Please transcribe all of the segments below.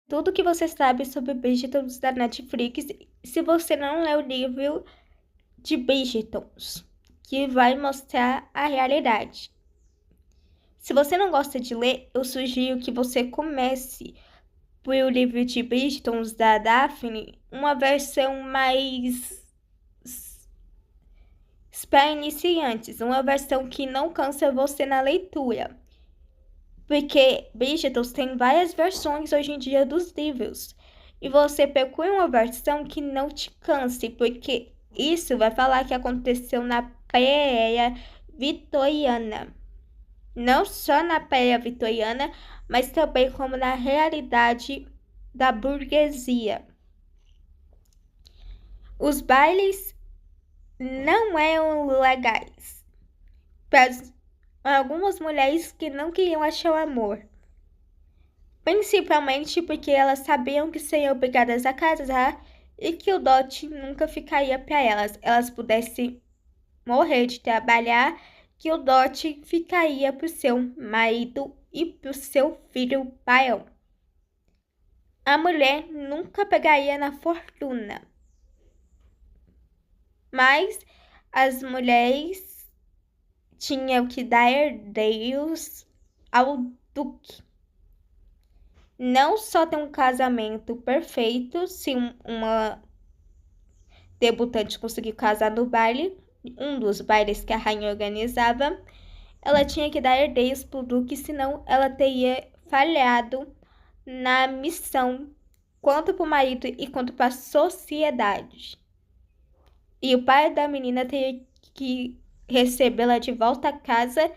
Tudo que você sabe sobre Bridgertons da Netflix, se você não leu o livro de Bridgertons, que vai mostrar a realidade. Se você não gosta de ler, eu sugiro que você comece por o livro de Bridgertons da Daphne, uma versão mais para iniciantes, uma versão que não cansa você na leitura. Porque Bridgerton tem várias versões hoje em dia dos livros. E você procura uma versão que não te canse, porque isso vai falar que aconteceu na pré-era vitoriana. Não só na pré-era vitoriana, mas também como na realidade da burguesia. Os bailes não eram legais para algumas mulheres que não queriam achar o amor. Principalmente porque elas sabiam que seriam obrigadas a casar e que o dote nunca ficaria para elas. Elas pudessem morrer de trabalhar, que o dote ficaria para o seu marido e para o seu filho Barão. A mulher nunca pegaria na fortuna, mas as mulheres tinham que dar herdeiros ao duque. Não só ter um casamento perfeito, se uma debutante conseguir casar no baile, um dos bailes que a rainha organizava, ela tinha que dar herdeiros pro duque, senão ela teria falhado na missão, quanto pro marido e quanto para a sociedade. E o pai da menina teria que recebê-la de volta a casa.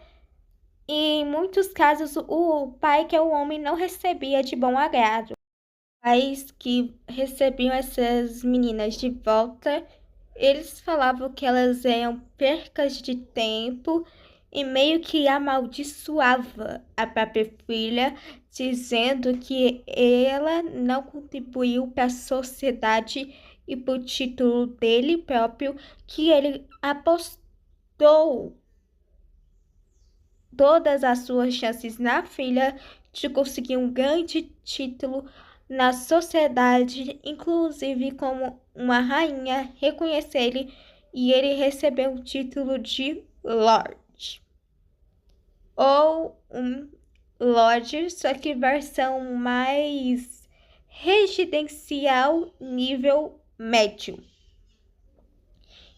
E em muitos casos, o pai, que é o homem, não recebia de bom agrado. Pais que recebiam essas meninas de volta, eles falavam que elas eram percas de tempo e meio que amaldiçoava a própria filha, dizendo que ela não contribuiu para a sociedade e para o título dele próprio, que ele apostou todas as suas chances na filha de conseguir um grande título na sociedade, inclusive como uma rainha, reconhecer ele e ele receber um título de Lord. Ou um Lord, só que versão mais residencial, nível médio.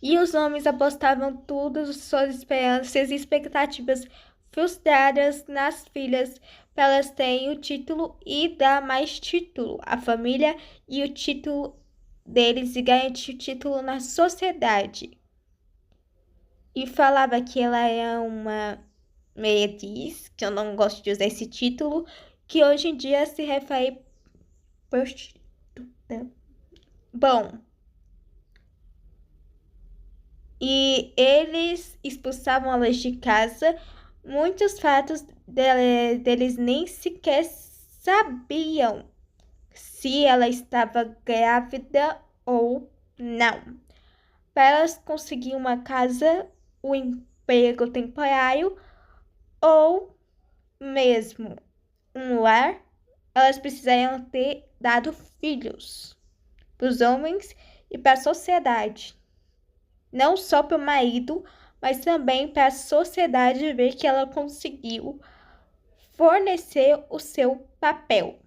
E os homens apostavam todas suas esperanças e expectativas frustradas nas filhas para elas terem o título e dar mais título à família e o título deles e garantir o título na sociedade. E falava que ela é uma meretriz, que eu não gosto de usar esse título, que hoje em dia se refere prostituta. Bom, e eles expulsavam elas de casa. Muitos fatos deles nem sequer sabiam se ela estava grávida ou não. Para elas conseguir uma casa, o emprego temporário ou mesmo um lar, elas precisariam ter dado filhos para os homens e para a sociedade. Não só para o marido, mas também para a sociedade ver que ela conseguiu fornecer o seu papel.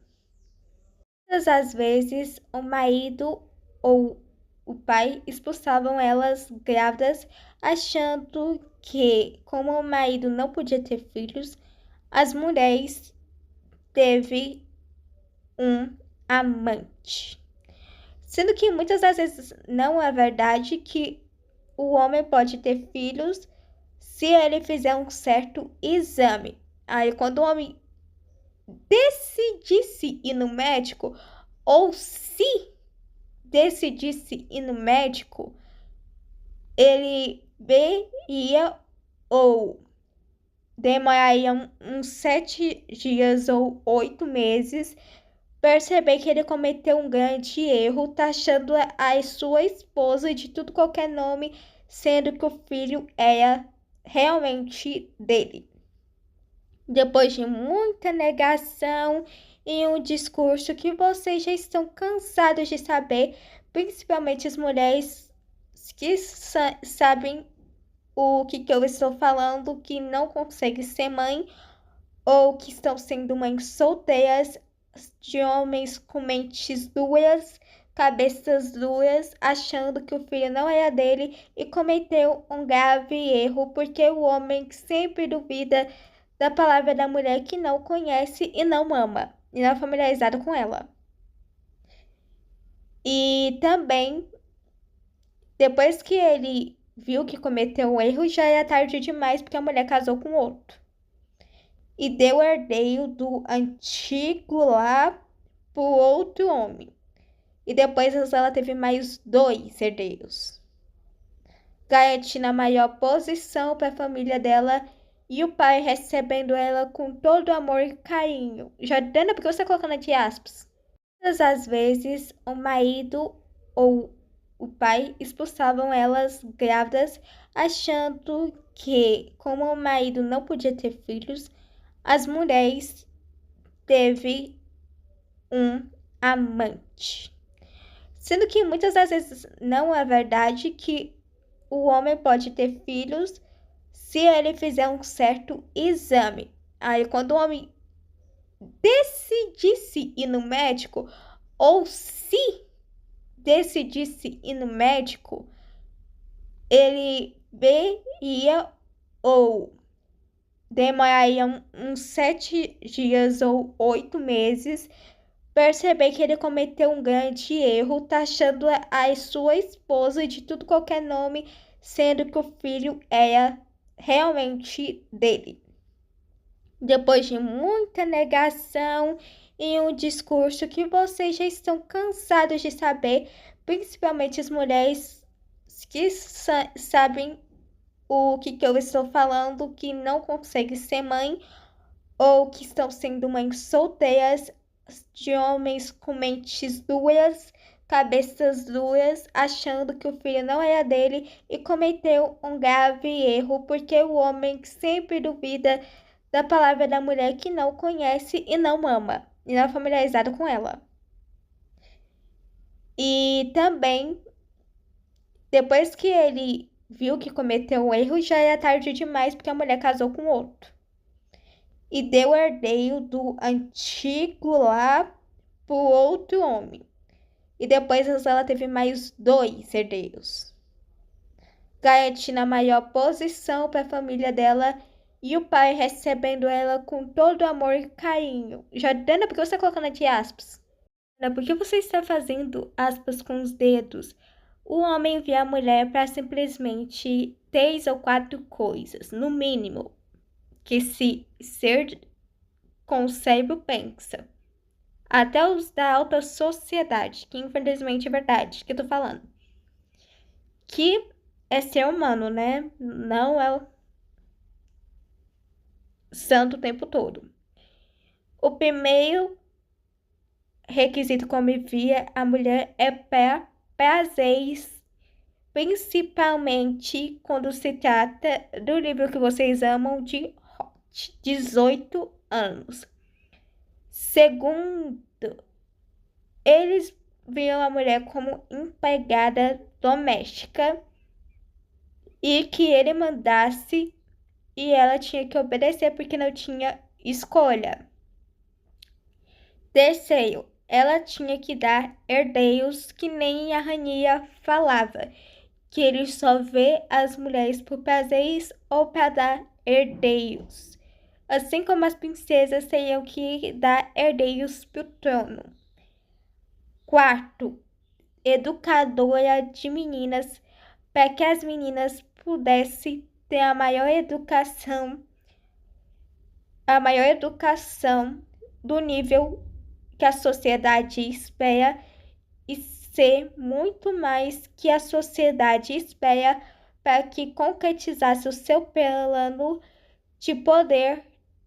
Todas as vezes, o marido ou o pai expulsavam elas grávidas, achando que, como o marido não podia ter filhos, as mulheres teve um amante. Sendo que muitas das vezes não é verdade, que o homem pode ter filhos se ele fizer um certo exame. Aí, quando o homem decidisse ir no médico, ou se decidisse ir no médico, ele veria ou demoraria uns 7 dias ou 8 meses perceber que ele cometeu um grande erro, taxando a sua esposa de tudo qualquer nome, sendo que o filho era realmente dele. Depois de muita negação em um discurso que vocês já estão cansados de saber, principalmente as mulheres que sabem o que eu estou falando, que não conseguem ser mãe ou que estão sendo mães solteiras, de homens com mentes duras, cabeças duras, achando que o filho não era dele e cometeu um grave erro, porque o homem sempre duvida da palavra da mulher que não conhece e não ama, e não é familiarizado com ela. E também, depois que ele viu que cometeu um erro, já era tarde demais, porque a mulher casou com outro. E deu herdeiro do antigo lá pro outro homem. E depois ela teve mais 2 herdeiros, garantindo a maior posição para a família dela e o pai recebendo ela com todo amor e carinho. Jordana, por que você está colocando entre aspas? Todas as vezes, o marido ou o pai expulsavam elas grávidas, achando que, como o marido não podia ter filhos, as mulheres teve um amante. Sendo que muitas das vezes não é verdade que o homem pode ter filhos se ele fizer um certo exame. Aí quando o homem decidisse ir no médico, ou se decidisse ir no médico, ele veria ou demoraria uns 7 dias ou 8 meses perceber que ele cometeu um grande erro, taxando a sua esposa de tudo qualquer nome, sendo que o filho era realmente dele. Depois de muita negação e um discurso que vocês já estão cansados de saber, principalmente as mulheres que sabem o que eu estou falando, que não conseguem ser mãe ou que estão sendo mães solteiras, de homens com mentes duras, cabeças duras, achando que o filho não era dele e cometeu um grave erro, porque o homem sempre duvida da palavra da mulher que não conhece e não ama, e não é familiarizado com ela. E também, depois que ele viu que cometeu um erro, já era tarde demais, porque a mulher casou com outro. E deu herdeiro do antigo lá pro outro homem. E depois ela teve mais 2 herdeiros, garantindo a maior posição para a família dela e o pai recebendo ela com todo amor e carinho. Jordana, por que você está colocando entre aspas? Por que você está fazendo aspas com os dedos? O homem vê a mulher para simplesmente 3 ou 4 coisas, no mínimo, que se ser com o cérebro pensa. Até os da alta sociedade, que infelizmente é verdade, que eu tô falando. Que é ser humano, né? Não é o santo o tempo todo. O primeiro requisito, como via a mulher, é para prazeres, principalmente quando se trata do livro que vocês amam de Hot, 18 anos. Segundo, eles viam a mulher como empregada doméstica e que ele mandasse e ela tinha que obedecer porque não tinha escolha. Terceiro, ela tinha que dar herdeiros, que nem a Rania falava, que ele só vê as mulheres por prazeres ou para dar herdeiros, assim como as princesas teriam que dar herdeiros para o trono. Quarto, educadora de meninas, para que as meninas pudessem ter a maior educação do nível que a sociedade espera e ser muito mais que a sociedade espera para que concretizasse o seu plano de poder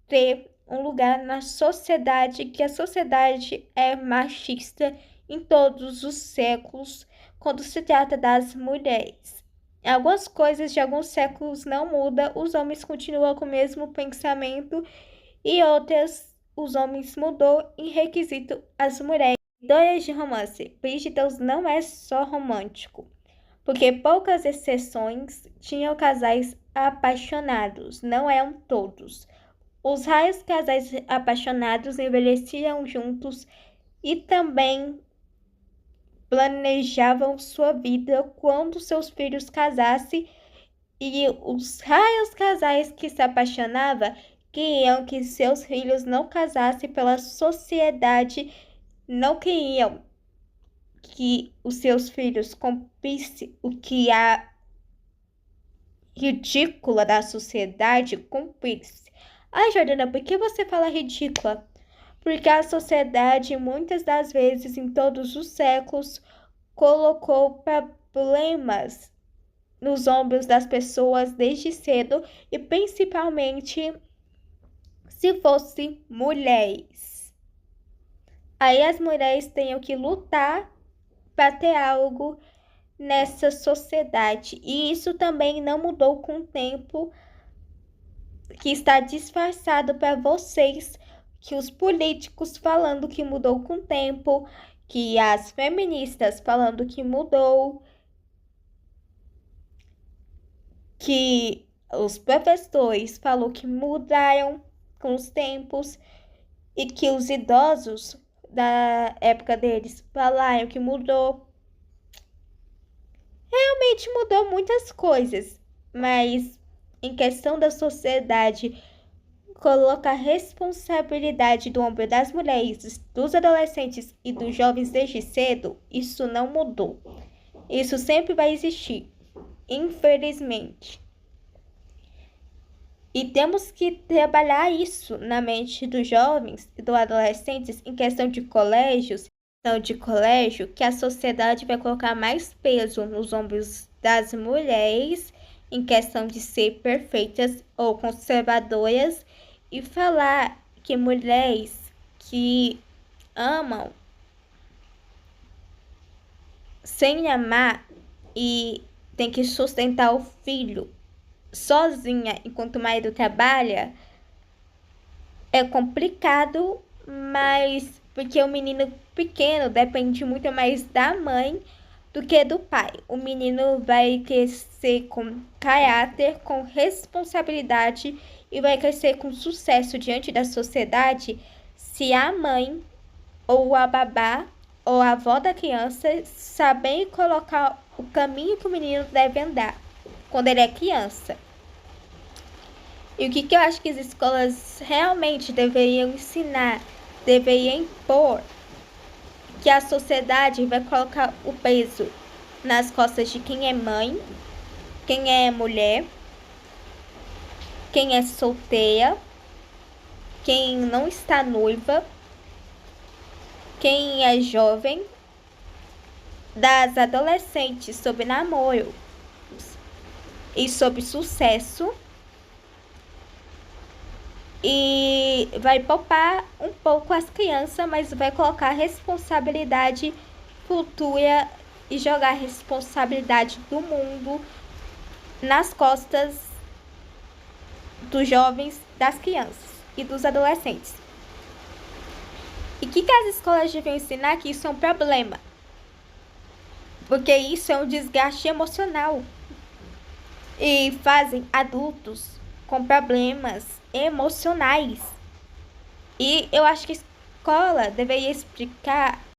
ter um lugar na sociedade, que a sociedade é machista em todos os séculos quando se trata das mulheres. Algumas coisas de alguns séculos não mudam, os homens continuam com o mesmo pensamento e outras os homens mudou em requisito as mulheres. Histórias de romance. Bridgerton não é só romântico, porque poucas exceções tinham casais apaixonados, não eram todos. Os raros casais apaixonados envelheciam juntos e também planejavam sua vida quando seus filhos casassem, e os raros casais que se apaixonavam queriam que seus filhos não casassem pela sociedade, não queriam que os seus filhos cumprissem o que a ridícula da sociedade cumprisse. Ai, Jordana, por que você fala ridícula? Porque a sociedade, muitas das vezes, em todos os séculos, colocou problemas nos ombros das pessoas desde cedo, e principalmente se fossem mulheres. Aí as mulheres têm que lutar para ter algo nessa sociedade. E isso também não mudou com o tempo, que está disfarçado para vocês, que os políticos falando que mudou com o tempo, que as feministas falando que mudou, que os professores falou que mudaram com os tempos, e que os idosos da época deles falaram que mudou. Realmente mudou muitas coisas, mas em questão da sociedade, coloca a responsabilidade do ombro das mulheres, dos adolescentes e dos jovens desde cedo, isso não mudou. Isso sempre vai existir, infelizmente. E temos que trabalhar isso na mente dos jovens e dos adolescentes em questão de colégio, que a sociedade vai colocar mais peso nos ombros das mulheres em questão de ser perfeitas ou conservadoras, e falar que mulheres que amam sem amar e tem que sustentar o filho sozinha enquanto o marido trabalha é complicado, mas porque o menino pequeno depende muito mais da mãe do que do pai. O menino vai crescer com caráter, com responsabilidade e vai crescer com sucesso diante da sociedade se a mãe ou a babá ou a avó da criança saber colocar o caminho que o menino deve andar quando ele é criança. E o que eu acho que as escolas realmente deveriam ensinar, deveriam impor, que a sociedade vai colocar o peso nas costas de quem é mãe, quem é mulher, quem é solteira, quem não está noiva, quem é jovem, das adolescentes sobre namoro e sobre sucesso, e vai poupar um pouco as crianças, mas vai colocar responsabilidade futura e jogar a responsabilidade do mundo nas costas dos jovens, das crianças e dos adolescentes. E o que as escolas devem ensinar? Que isso é um problema, porque isso é um desgaste emocional e fazem adultos com problemas emocionais. E eu acho que a escola deveria explicar